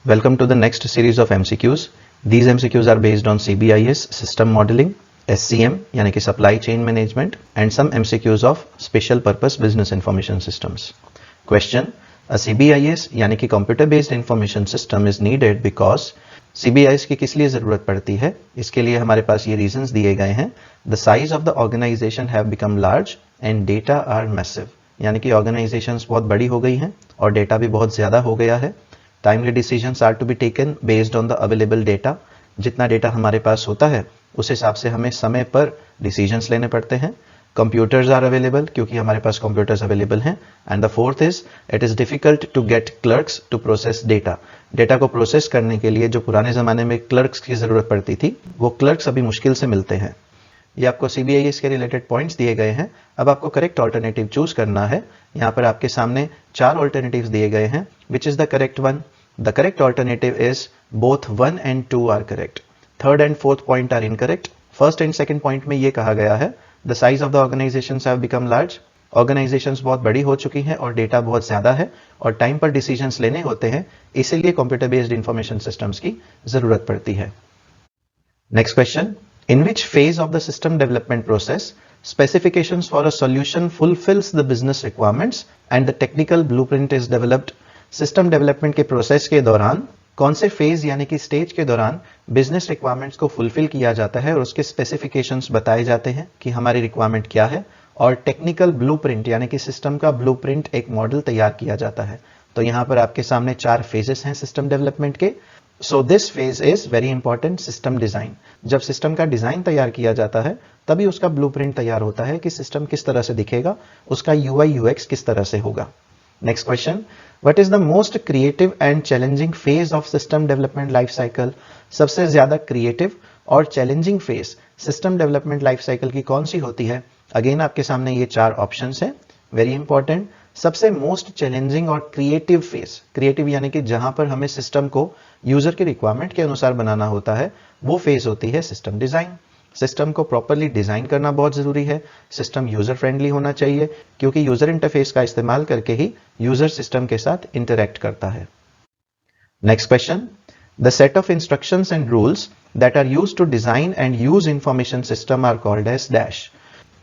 Welcome to the next series of MCQs. These MCQs are based on CBIS, System Modeling, SCM यानी कि Supply Chain Management and some MCQs of Special Purpose Business Information Systems. Question: A CBIS यानी कि Computer Based Information System is needed because CBIS की किस लिए ज़रूरत पड़ती है? इसके लिए हमारे पास ये रीजंस दिए गए हैं. The size of the organization have become large and data are massive. यानी कि ऑर्गेनाइजेशंस बहुत बड़ी हो गई हैं और डेटा भी बहुत ज़्यादा हो गया है. Timely decisions are to be taken based on the available data. जितना डेटा हमारे पास होता है उस हिसाब से हमें समय पर डिसीजंस लेने पड़ते हैं. कंप्यूटर्स आर अवेलेबल क्योंकि हमारे पास कंप्यूटर्स अवेलेबल हैं. And the fourth is it is difficult to get clerks to process data. Data को प्रोसेस करने के लिए जो पुराने ज़माने में क्लर्क्स की ज़रूरत पड़ती थी वो क्लर्क्स अभी मुश्किल से मिलते हैं. ये आपको CBIS के रिलेटेड पॉइंट्स दिए गए हैं. अब आपको करेक्ट ऑल्टरनेटिव चूज करना है. यहाँ पर आपके सामने 4 ऑल्टरनेटिव्स दिए गए हैं. Which is the correct one? The correct alternative is both 1 and 2 are correct. Third and fourth point are incorrect. First and second point में ये कहा गया है the size of the organizations have become large. Organizations बहुत बड़ी हो चुकी हैं और डेटा बहुत ज़्यादा है और टाइम पर डिसीजंस लेने होते हैं, इसीलिए कंप्यूटर बेस्ड इंफॉर्मेशन सिस्टम्स की ज़रूरत पड़ती है. Next question: In which phase of the system development process specifications for a solution fulfills the business requirements and the technical blueprint is developed? System development के process के दौरान कौन से phase यानी कि स्टेज के दौरान बिजनेस रिक्वायरमेंट्स को फुलफिल किया जाता है और उसके स्पेसिफिकेशंस बताए जाते हैं कि हमारी रिक्वायरमेंट क्या है, और टेक्निकल ब्लूप्रिंट यानी कि सिस्टम का ब्लूप्रिंट एक मॉडल तैयार किया जाता है. तो यहां पर आपके सामने 4 फेजेस हैं सिस्टम डेवलपमेंट के. So this phase is very important, system design. जब सिस्टम का डिजाइन तैयार किया जाता है तभी उसका ब्लूप्रिंट तैयार होता है कि सिस्टम किस तरह से दिखेगा, उसका UI UX किस तरह से होगा. Next question: What is the most creative and challenging phase of system development life cycle? सबसे ज्यादा क्रिएटिव और challenging phase system development life cycle की कौन सी होती है? अगेन आपके सामने ये 4 ऑप्शंस हैं, वेरी इंपॉर्टेंट. सबसे मोस्ट चैलेंजिंग और क्रिएटिव फेज, क्रिएटिव यानी कि जहां पर हमें सिस्टम को यूजर के रिक्वायरमेंट के अनुसार बनाना होता है, वो फेज होती है सिस्टम डिजाइन. सिस्टम को प्रॉपरली डिजाइन करना बहुत जरूरी है. सिस्टम यूजर फ्रेंडली होना चाहिए क्योंकि यूजर इंटरफेस का इस्तेमाल करके ही यूजर सिस्टम के साथ इंटरैक्ट करता है. Next question: the set of instructions and rules that are used to design and use information system are called as dash.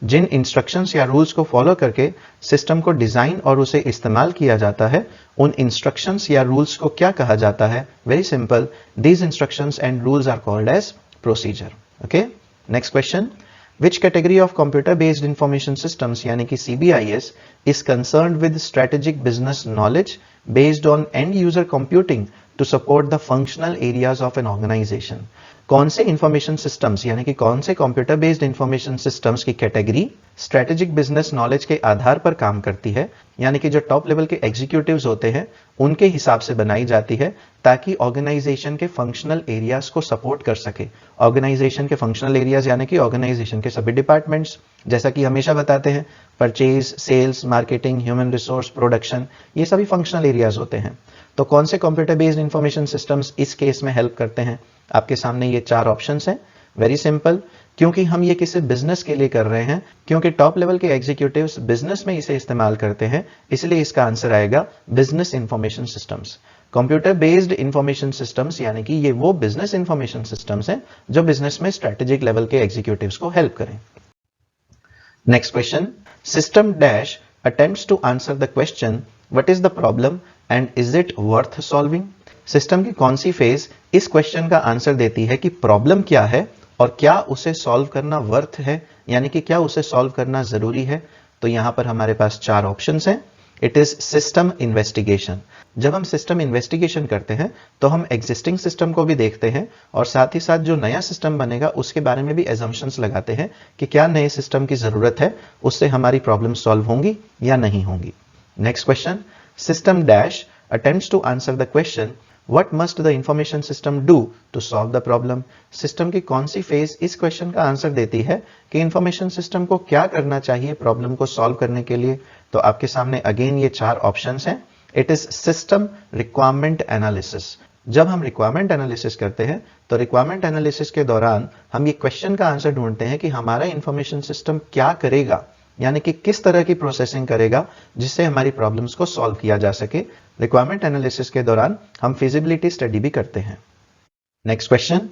जिन इंस्ट्रक्शंस या रूल्स को फॉलो करके सिस्टम को डिजाइन और उसे इस्तेमाल किया जाता है, उन इंस्ट्रक्शंस या रूल्स को क्या कहा जाता है? Very simple, these instructions and rules are called as procedure. Okay. Next question: Which category of computer-based information systems यानी कि CBIS is concerned with strategic business knowledge based on end-user computing to support the functional areas of an organization? कौन से information systems यानी कि कौन से computer based information systems की category strategic business knowledge के आधार पर काम करती है, यानी कि जो टॉप लेवल के एग्जीक्यूटिव्स होते हैं उनके हिसाब से बनाई जाती है ताकि ऑर्गेनाइजेशन के फंक्शनल एरियाज को सपोर्ट कर सके. ऑर्गेनाइजेशन के फंक्शनल एरियाज यानी कि ऑर्गेनाइजेशन के सभी डिपार्टमेंट्स, जैसा कि हमेशा बताते हैं, purchase, sales, marketing, human resource, production, ये सभी फंक्शनल एरियाज होते हैं. तो कौन से कंप्यूटर बेस्ड इंफॉर्मेशन सिस्टम्स इस केस में हेल्प करते हैं? आपके सामने ये 4 ऑप्शंस हैं, वेरी सिंपल. क्योंकि हम ये किसी बिजनेस के लिए कर रहे हैं, क्योंकि टॉप लेवल के एग्जीक्यूटिव्स बिजनेस में इसे इस्तेमाल करते हैं, इसलिए इसका आंसर आएगा business information systems. Computer based information systems यानी कि ये वो बिजनेस इंफॉर्मेशन सिस्टम्स हैं जो बिजनेस में स्ट्रेटेजिक लेवल के एग्जीक्यूटिव्स को हेल्प करें. Next question: system dash attempts to answer the question what is the problem and is it worth solving. System की कौन सी फेज इस क्वेश्चन का आंसर देती है कि प्रॉब्लम क्या है और क्या उसे सॉल्व करना वर्थ है, यानी कि क्या उसे सॉल्व करना जरूरी है. तो यहां पर हमारे पास 4 ऑप्शंस हैं. It is system investigation. जब हम सिस्टम इन्वेस्टिगेशन करते हैं तो हम एग्जिस्टिंग सिस्टम को भी देखते हैं और साथ ही साथ जो नया सिस्टम बनेगा उसके बारे में भी एजम्पशंस लगाते हैं कि क्या नए सिस्टम की जरूरत है, उससे हमारी प्रॉब्लम सॉल्व होंगी या नहीं होंगी. Next question: system dash attempts to answer the question What must the information system do to solve the problem? System की कौन सी फेज इस क्वेश्चन का आंसर देती है कि इंफॉर्मेशन सिस्टम को क्या करना चाहिए प्रॉब्लम को सॉल्व करने के लिए? तो आपके सामने अगेन ये 4 ऑप्शंस हैं. It is system requirement analysis. जब हम रिक्वायरमेंट एनालिसिस करते हैं तो रिक्वायरमेंट एनालिसिस के दौरान हम ये क्वेश्चन का आंसर ढूंढते हैं कि हमारा इंफॉर्मेशन सिस्टम क्या करेगा, यानी कि किस तरह की प्रोसेसिंग करेगा जिससे हमारी प्रॉब्लम्स को सॉल्व किया जा सके. रिक्वायरमेंट एनालिसिस के दौरान हम फिजिबिलिटी स्टडी भी करते हैं। Next question,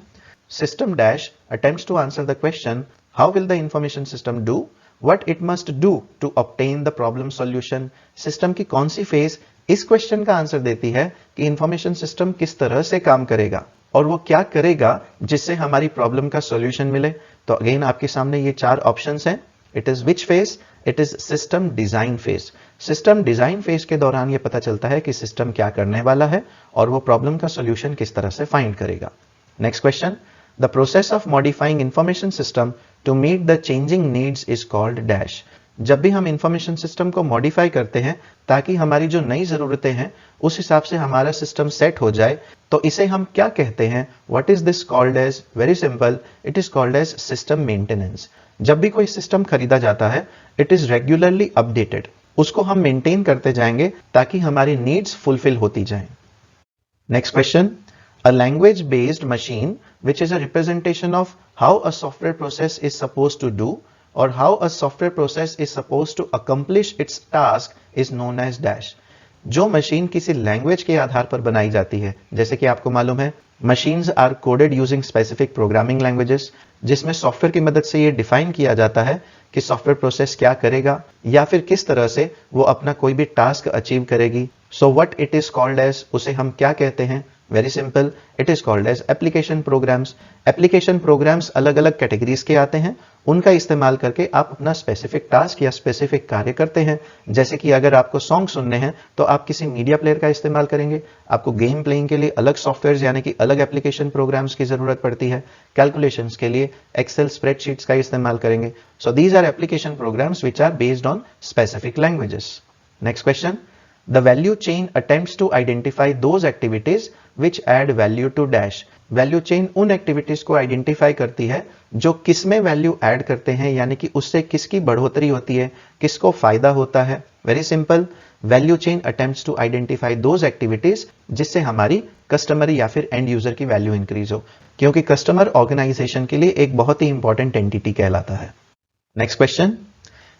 system dash attempts to answer the question how will the information system do what it must do to obtain the problem solution. System की कौन सी फेज इस क्वेश्चन का आंसर देती है कि इंफॉर्मेशन सिस्टम किस तरह से काम करेगा और वो क्या करेगा जिससे हमारी प्रॉब्लम का सॉल्यूशन मिले। तो अगेन आपके सामने ये 4 ऑप्शंस हैं। It is which phase? It is system design phase. System design phase के दौरान ये पता चलता है कि सिस्टम क्या करने वाला है और वो प्रॉब्लम का सॉल्यूशन किस तरह से फाइंड करेगा। Next question, the process of modifying information system to meet the changing needs is called dash. जब भी हम इंफॉर्मेशन सिस्टम को मॉडिफाई करते हैं ताकि हमारी जो नई जरूरतें हैं उस हिसाब से हमारा सिस्टम सेट हो जाए, तो इसे हम क्या कहते हैं? What is this called as? Very simple, it is called as system maintenance. जब भी कोई सिस्टम खरीदा जाता है, इट इज रेगुलरली अपडेटेड। उसको हम मेंटेन करते जाएंगे ताकि हमारी नीड्स फुलफिल होती जाएं। Next question, a language based machine which is a representation of how a software process is supposed to do or how a software process is supposed to accomplish its task is known as dash। जो machine किसी language के आधार पर बनाई जाती है, जैसे कि आपको मालूम है machines are coded using specific programming languages, जिसमें सॉफ्टवेयर की मदद से ये डिफाइन किया जाता है कि सॉफ्टवेयर प्रोसेस क्या करेगा या फिर किस तरह से वो अपना कोई भी टास्क अचीव करेगी। So what it is called as, उसे हम क्या कहते हैं? Very simple, it is called as application programs. Application programs अलग अलग कैटेगरीज के आते हैं, उनका इस्तेमाल करके आप अपना स्पेसिफिक टास्क या स्पेसिफिक कार्य करते हैं। जैसे कि अगर आपको सॉन्ग सुनने हैं तो आप किसी मीडिया प्लेयर का इस्तेमाल करेंगे, आपको गेम प्लेइंग के लिए अलग सॉफ्टवेयर यानी कि अलग एप्लीकेशन प्रोग्राम्स की जरूरत पड़ती है, कैलकुलेशंस के लिए एक्सेल स्प्रेडशीट्स का इस्तेमाल करेंगे। So these are application programs which are based on specific languages. Next question, the value chain attempts to identify those activities which add value to dash। Value chain उन activities को identify करती है जो किसमें value add करते हैं, यानी कि उससे किसकी बढ़ोतरी होती है, किसको फायदा होता है। Very simple, value chain attempts to identify those activities जिससे हमारी कस्टमर या फिर एंड यूजर की वैल्यू इंक्रीज हो, क्योंकि कस्टमर ऑर्गेनाइजेशन के लिए एक बहुत ही इंपॉर्टेंट एंटिटी कहलाता है। Next question,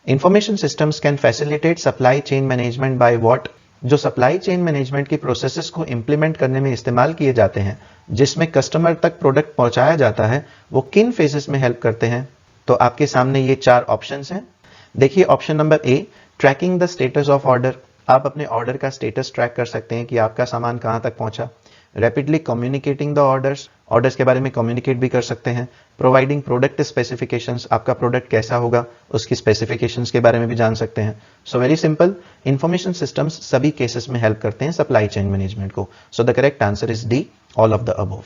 information systems can facilitate supply chain management by what. जो सप्लाई चेन मैनेजमेंट की प्रोसेसेस को इंप्लीमेंट करने में इस्तेमाल किए जाते हैं, जिसमें कस्टमर तक प्रोडक्ट पहुंचाया जाता है, वो किन फेजेस में हेल्प करते हैं? तो आपके सामने ये 4 ऑप्शंस हैं। देखिए option number A, tracking the status of order. आप अपने ऑर्डर का स्टेटस ट्रैक कर सकते हैं कि आपका सामान कहां तक पहुंचा। Rapidly communicating the orders, orders के बारे में कम्युनिकेट भी कर सकते हैं। प्रोवाइडिंग प्रोडक्ट स्पेसिफिकेशंस, आपका प्रोडक्ट कैसा होगा उसकी स्पेसिफिकेशंस के बारे में भी जान सकते हैं। So very simple, information systems सभी केसेस में हेल्प करते हैं सप्लाई चेन मैनेजमेंट को। So the correct answer is D, all of the above.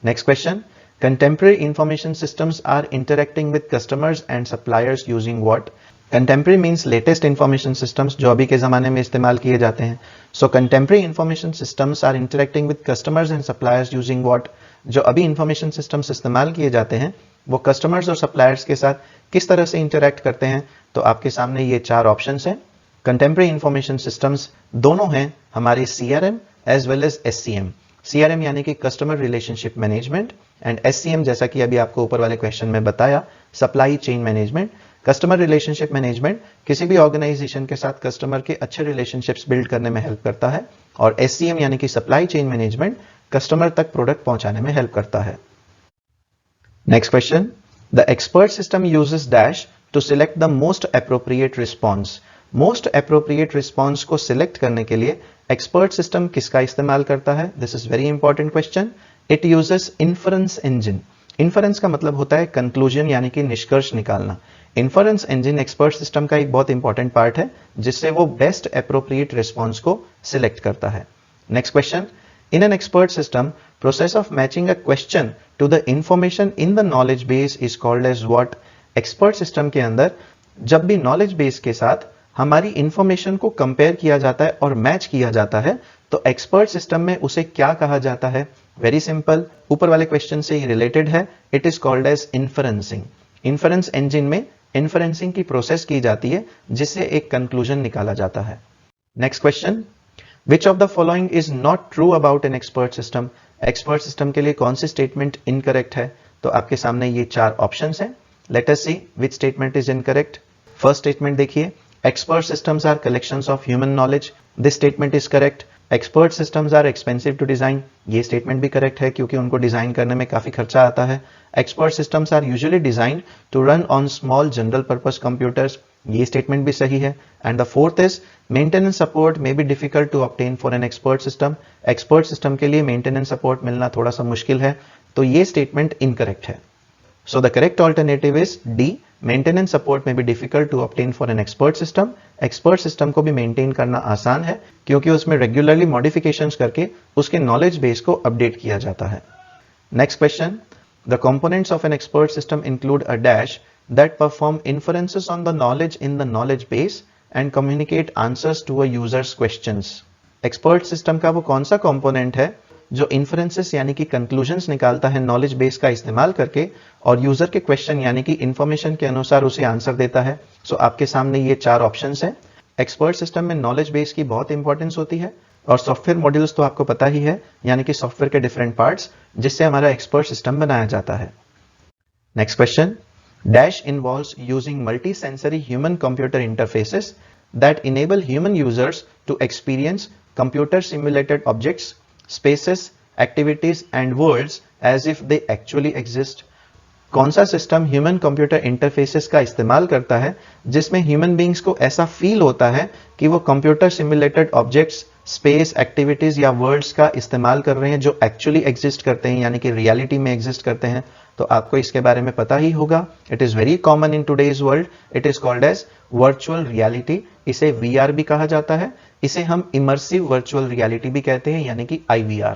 Next question, contemporary information systems are interacting with customers and suppliers using what. Contemporary means latest information systems जो अभी के जमाने में इस्तेमाल किए जाते हैं। सो contemporary information systems are interacting with customers and suppliers using what. जो अभी इंफॉर्मेशन सिस्टम्स इस्तेमाल किए जाते हैं वो कस्टमर्स और सप्लायर्स के साथ किस तरह से इंटरेक्ट करते हैं? तो आपके सामने ये 4 ऑप्शंस हैं। कंटेम्पररी इंफॉर्मेशन सिस्टम्स दोनों हैं हमारे CRM as well as SCM। CRM यानी कि customer relationship management and SCM जैसा कि अभी आपको ऊपर वाले क्वेश्चन में बताया, supply chain management. Customer relationship management किसी भी ऑर्गेनाइजेशन के साथ कस्टमर के अच्छे रिलेशनशिप्स बिल्ड करने में हेल्प करता है, और SCM यानी कि सप्लाई चेन मैनेजमेंट कस्टमर तक प्रोडक्ट पहुंचाने में हेल्प करता है। Next question, the expert system uses dash to select the most appropriate response. Most appropriate response को सिलेक्ट करने के लिए एक्सपर्ट सिस्टम किसका इस्तेमाल करता है? This is very important question. It uses inference engine. Inference का मतलब होता है कंक्लूजन यानी कि निष्कर्ष निकालना। इन्फरेंस इंजन एक्सपर्ट सिस्टम का एक बहुत इंपॉर्टेंट पार्ट है जिससे वो बेस्ट एप्रोप्रिएट रिस्पॉन्स को सिलेक्ट करता है। Next question, in an expert system, process of matching a question to the information in the knowledge base is called as what। expert system के अंदर जब भी knowledge base के साथ हमारी इंफॉर्मेशन को कंपेयर किया जाता है और मैच किया जाता है तो एक्सपर्ट सिस्टम में उसे क्या कहा जाता है? वेरी सिंपल, ऊपर वाले क्वेश्चन से ही रिलेटेड है। It is called as इन्फरेंसिंग। Inference engine में इन्फरेंसिंग की प्रोसेस की जाती है जिससे एक कंक्लूजन निकाला जाता है। Next question, Which of the following is not true about an expert system? Expert system के लिए कौन सी स्टेटमेंट इनकरेक्ट है? तो आपके सामने ये 4 ऑप्शंस हैं। Let us C which statement is incorrect। First statement देखिए, expert systems are collections of human knowledge. This statement is correct. Expert systems are expensive to design, ये स्टेटमेंट भी करेक्ट है क्योंकि उनको डिजाइन करने में काफी खर्चा आता है। Expert systems are usually designed to run on small general purpose computers, ये स्टेटमेंट भी सही है। And the fourth is maintenance support may be difficult to obtain for an expert system, expert system के लिए मेंटेनेंस सपोर्ट मिलना थोड़ा सा मुश्किल है, तो ये स्टेटमेंट इनकरेक्ट है। So the correct alternative is D, maintenance support में B difficult to obtain for an expert system. Expert system को भी मेंटेन करना आसान है क्योंकि उसमें रेगुलरली मॉडिफिकेशंस करके उसके नॉलेज बेस को अपडेट किया जाता है। Next question, the components of N expert system include a dash that perform inferences on the knowledge in the knowledge base and communicate answers to a user's questions। Expert system का वो कौन सा component है जो inferences यानी कि conclusions निकालता है नॉलेज बेस का इस्तेमाल करके और यूजर के क्वेश्चन यानी कि इंफॉर्मेशन के अनुसार उसे आंसर देता है। सो आपके सामने ये 4 ऑप्शंस हैं। एक्सपर्ट सिस्टम में नॉलेज बेस की बहुत इंपॉर्टेंस होती है और सॉफ्टवेयर मॉड्यूल्स तो आपको पता ही है, यानी कि सॉफ्टवेयर के डिफरेंट पार्ट्स जिससे हमारा एक्सपर्ट सिस्टम बनाया जाता है। Next question, Dash involves using multi-sensory human-computer interfaces that enable human users to experience computer-simulated objects, spaces, activities and worlds as if they actually exist। कौन सा सिस्टम ह्यूमन कंप्यूटर इंटरफेसेस का इस्तेमाल करता है जिसमें ह्यूमन बींग्स को ऐसा feel होता है कि वो computer simulated objects, space, activities या वर्ल्ड्स का इस्तेमाल कर रहे हैं जो एक्चुअली एग्जिस्ट करते हैं यानी कि रियलिटी में एग्जिस्ट करते हैं। तो आपको इसके बारे में पता ही होगा। It is very common in today's world, it is called as virtual reality. इसे VR भी कहा जाता है, इसे हम इमर्सिव वर्चुअल रियलिटी भी कहते हैं यानी कि IVR।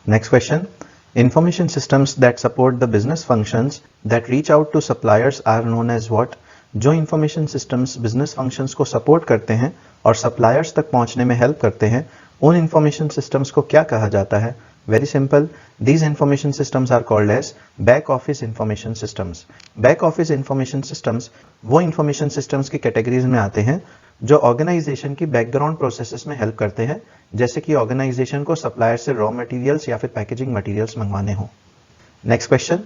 Next question, information systems that support the business functions that reach out to suppliers are known as what। जो information systems business functions को support करते हैं और suppliers तक पहुंचने में help करते हैं, उन information systems को क्या कहा जाता है? Very simple, these information systems are called as back office information systems। back office information systems वो information systems की categories में आते हैं जो ऑर्गेनाइजेशन की बैकग्राउंड प्रोसेसेस में हेल्प करते हैं, जैसे कि ऑर्गेनाइजेशन को सप्लायर से रॉ मटेरियल्स या फिर पैकेजिंग मटेरियल्स मंगवाने हो। Next question,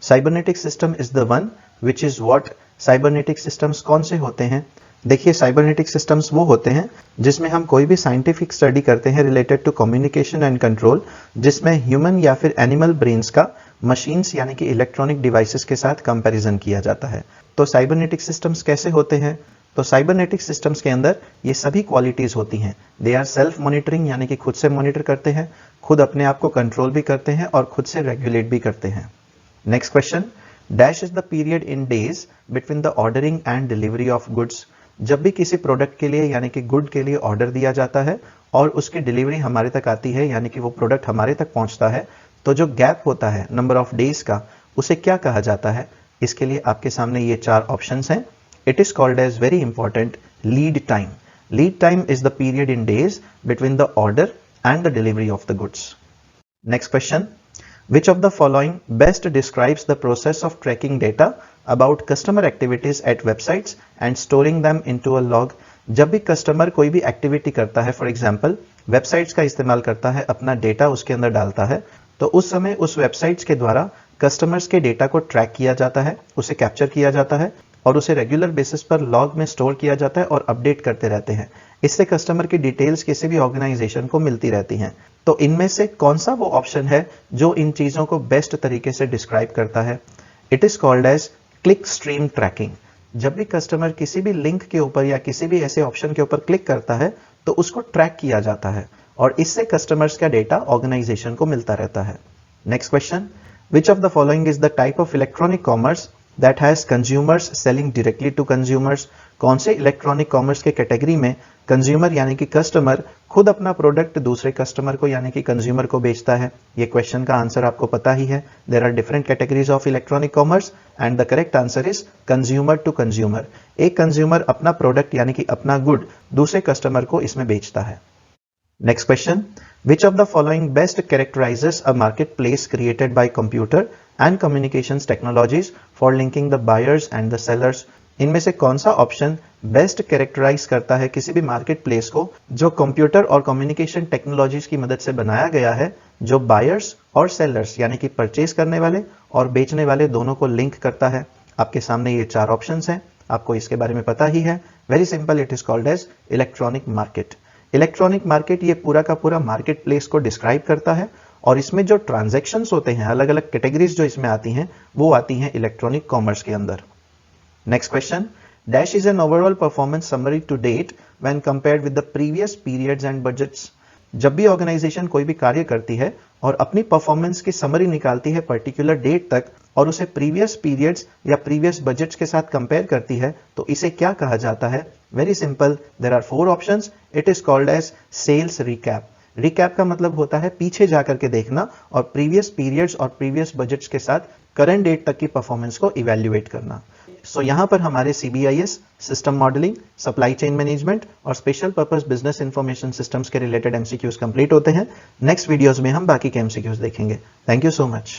cybernetic system is the one which is what. Cybernetic systems कौन से होते हैं? देखिए, साइबरनेटिक सिस्टम्स वो होते हैं जिसमें हम कोई भी साइंटिफिक स्टडी करते हैं related to communication and control, जिसमें ह्यूमन या फिर एनिमल ब्रेन्स का मशीन्स यानी कि इलेक्ट्रॉनिक डिवाइसेस के साथ कंपैरिजन किया जाता है। तो साइबरनेटिक सिस्टम्स कैसे होते हैं? तो साइबरनेटिक सिस्टम्स के अंदर ये सभी क्वालिटीज होती हैं। दे आर सेल्फ मॉनिटरिंग यानी कि खुद से मॉनिटर करते हैं, खुद अपने आप को कंट्रोल भी करते हैं और खुद से रेगुलेट भी करते हैं। Next question, dash is the period in days between the ordering and delivery of goods. जब भी किसी प्रोडक्ट के लिए यानी कि गुड के लिए ऑर्डर दिया जाता है और उसकी डिलीवरी हमारे तक आती है यानी कि वो प्रोडक्ट हमारे तक पहुंचता है, तो जो गैप होता है नंबर ऑफ डेज का, उसे क्या कहा जाता है? इसके लिए आपके सामने ये 4 ऑप्शंस हैं। It is called as very important lead time। Lead time is the period in days between the order and the delivery of the goods। Next question, which of the following best describes the process of tracking data about customer activities at websites and storing them into a log। जब भी customer कोई भी activity करता है, for example websites का इस्तेमाल करता है, अपना डेटा उसके अंदर डालता है, तो उस समय उस वेबसाइट्स के द्वारा कस्टमर्स के डेटा को ट्रैक किया जाता है, उसे कैप्चर किया जाता है और उसे रेगुलर बेसिस पर लॉग में स्टोर किया जाता है और अपडेट करते रहते हैं। इससे कस्टमर की डिटेल्स किसी भी ऑर्गेनाइजेशन को मिलती रहती हैं। तो इनमें से कौन सा वो ऑप्शन है जो इन चीजों को बेस्ट तरीके से डिस्क्राइब करता है? It is called as click stream tracking. जब भी कस्टमर किसी भी लिंक के ऊपर या किसी भी ऐसे ऑप्शन के ऊपर क्लिक करता है तो उसको ट्रैक किया जाता है और इससे कस्टमर्स का डेटा ऑर्गेनाइजेशन को मिलता रहता है। Next question, which of the following is the type of electronic commerce that has consumers selling directly to consumers। कौन से इलेक्ट्रॉनिक कॉमर्स के कैटेगरी में कंज्यूमर यानी कि कस्टमर खुद अपना प्रोडक्ट दूसरे कस्टमर को यानी कि कंज्यूमर को बेचता है? ये क्वेश्चन का आंसर आपको पता ही है। There are different categories of electronic commerce and the correct answer is consumer to consumer. एक कंज्यूमर अपना प्रोडक्ट यानी कि अपना गुड दूसरे कस्टमर को इसमें बेचता है। Next question, which of the following best characterizes a marketplace created by computer and communications technologies for linking the buyers and the sellers। इनमें से कौन सा ऑप्शन बेस्ट कैरेक्टराइज करता है किसी भी मार्केट प्लेस को जो कंप्यूटर और कम्युनिकेशन टेक्नोलॉजीज की मदद से बनाया गया है, जो बायर्स और सेलर्स यानी कि परचेज करने वाले और बेचने वाले दोनों को लिंक करता है? आपके सामने ये 4 ऑप्शंस हैं, आपको इसके बारे में पता ही है। Very simple, it is called as electronic market. Electronic market ये पूरा का पूरा मार्केट प्लेस को डिस्क्राइब करता है और इसमें जो ट्रांजैक्शंस होते हैं, अलग अलग कैटेगरीज जो इसमें आती हैं, वो आती हैं इलेक्ट्रॉनिक कॉमर्स के अंदर। Next question, dash is an overall performance summary to date when compared with the previous periods and budgets. जब भी ऑर्गेनाइजेशन कोई भी कार्य करती है और अपनी परफॉर्मेंस की समरी निकालती है पर्टिकुलर डेट तक और उसे प्रीवियस पीरियड्स या प्रीवियस बजट्स के साथ कंपेयर करती है, तो इसे क्या कहा जाता है? Very simple, there are 4 options. It is called as sales recap. Recap का मतलब होता है पीछे जाकर के देखना और प्रीवियस पीरियड्स और प्रीवियस बजट्स के साथ करंट डेट तक की परफॉर्मेंस को इवैल्यूएट करना। सो यहां पर हमारे CBIS, system modelling, supply chain management और special purpose business information systems के रिलेटेड MCQs कंप्लीट होते हैं। नेक्स्ट वीडियोस में हम बाकी के MCQs देखेंगे। Thank you so much.